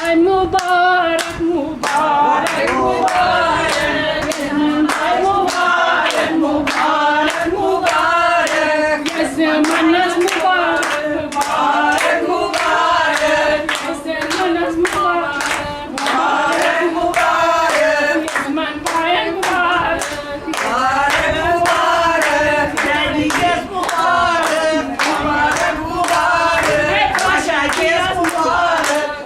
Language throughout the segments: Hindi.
Mubarak, Mubarak, Mubarak, Mubarak, Mubarak, Mubarak, yes, Manas Mubarak, Mubarak, Mubarak, yes, Manas Mubarak, Mubarak, Mubarak, yes, Man Mubarak, Mubarak, Mubarak, Daddy, yes, Mubarak, Mubarak, Mubarak, Pasha, yes, Mubarak.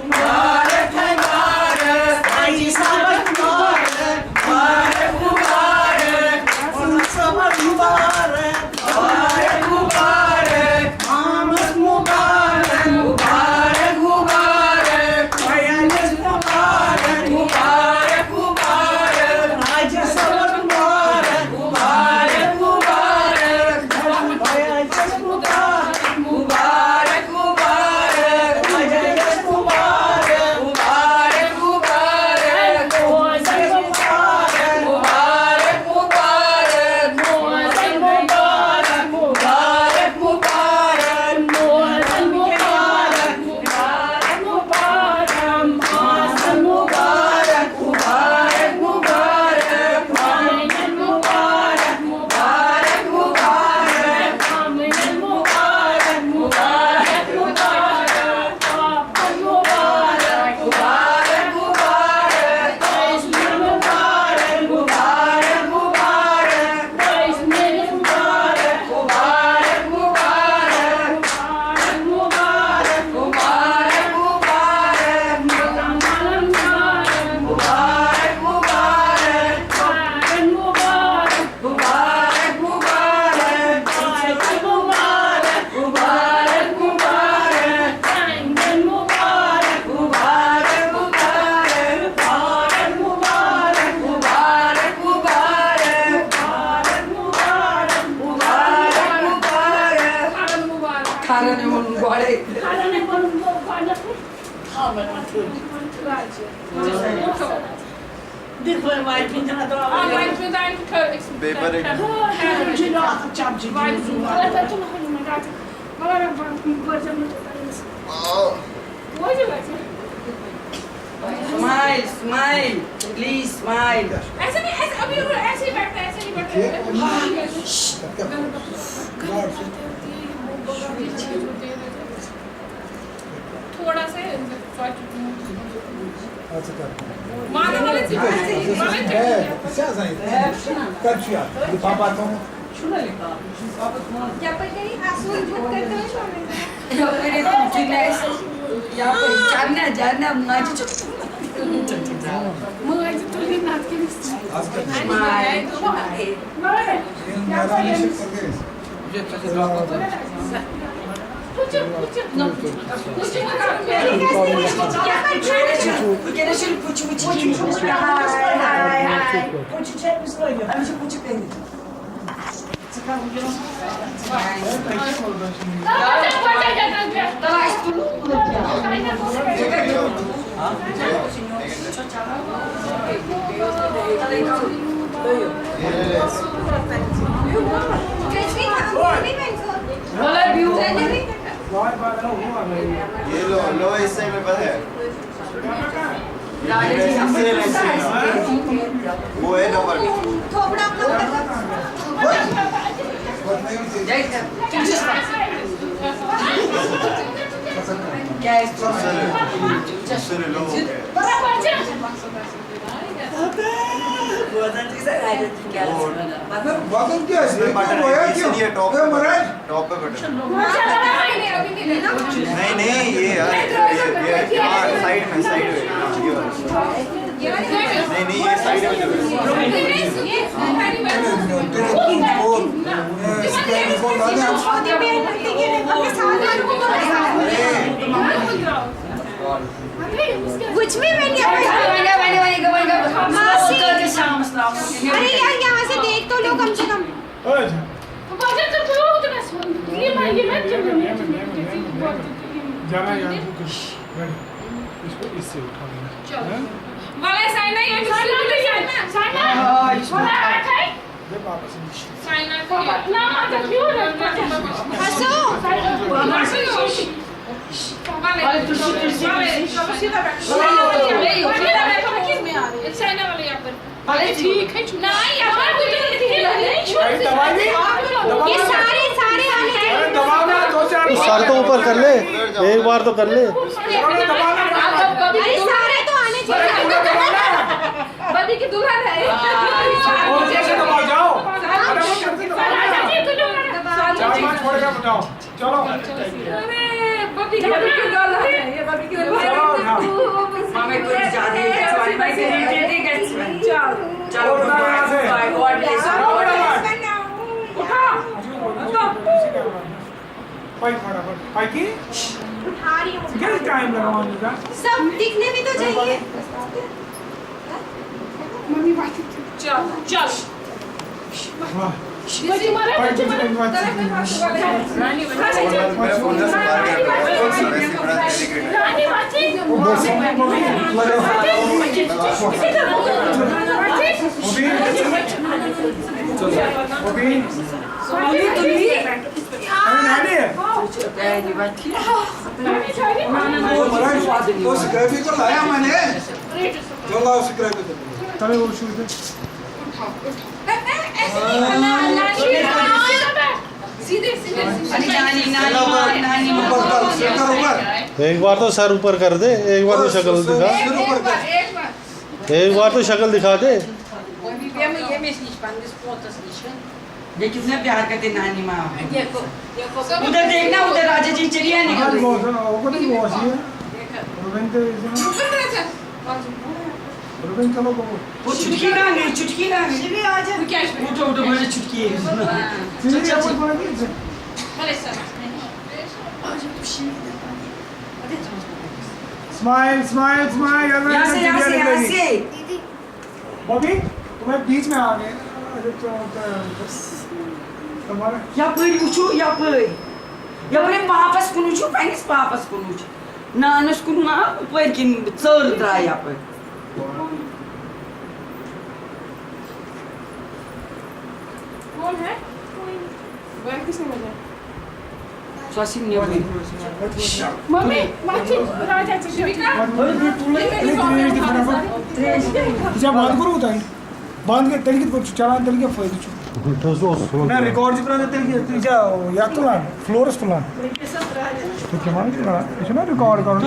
Smile, smile, please smile. ऐसे नहीं ऐसे अभी ऐसे ही बैठना ऐसे नहीं बैठना थोड़ा सा माना वाले ये लो इससे में पता है वो है नंबर क्या है वजन क्या है इसमें इसलिए टॉप पे बटन नहीं ये यार ये साइड में नहीं ये साइड में कुछ भी मैंने अरे यार यहाँ से देख तो लो कम से कम जाना यार इसको इससे उठा लेना वाला साइन है ये साइन ना मत क्यों हंसो वाले ये सारे सारे आने चाहिए। तो सर तो ऊपर कर ले, एक बार तो कर ले। अरे सारे तो आने चाहिए। बदी की दुल्हन है। चलो अरे बदी की दुल्हन है, ये बदी की दुल्हन है। हमें कुछ ज्यादा ही चल भाई से रिलेटेड है। चलो bye God bless you God fight फटाफट फाइट की उठा रही हूँ। क्या टाइम लगाने का सब दिखने भी तो चाहिए। चल चल वाह बदी मारे फाइट बदी मारे रानी बची मैं फोन से बात कर रहा हूँ सर ऐसे बड़ा डेलीकेट है रानी बची वो स्क्रैपी को लाया मैंने जो लाओ स्क्रैपी को तभी वो शुरू थे सीधे सीधे नानी नानी ऊपर कर सेंटर ऊपर एक बार तो सर ऊपर कर दे, एक बार तो शक्ल दिखा, एक बार तो शक्ल दिखा दे। ये कितने प्यार करते नानी माँ। उधर देखना, उधर राजा जी चिड़िया निकल रही है। वो चुटकी कहाँ गई? चुटकी कहाँ गई? उठो उठो बड़े चुटकी है। स्माइल स्माइल स्माइल यहाँ से यहाँ से यहाँ से। बॉबी तुम्हें बीच में आ गए तुम्हारे Yapıyı uçu yapıyı. Yapıyı papas kunucu, penis papas kunucu. Nanos kununa perkin serdra yapı. कौन है वह किसने बजा Sosim ne yapıyor? मम्मी माची राजा शिविका तिच्या बंद करू होता बंद के तरीके को चला तरीके फायदे छु ना रिकॉर्ड जी प्रमाणे तरीके तिच्या यातला फ्लोरस तुला ठीक आहे मला रिकॉर्ड करून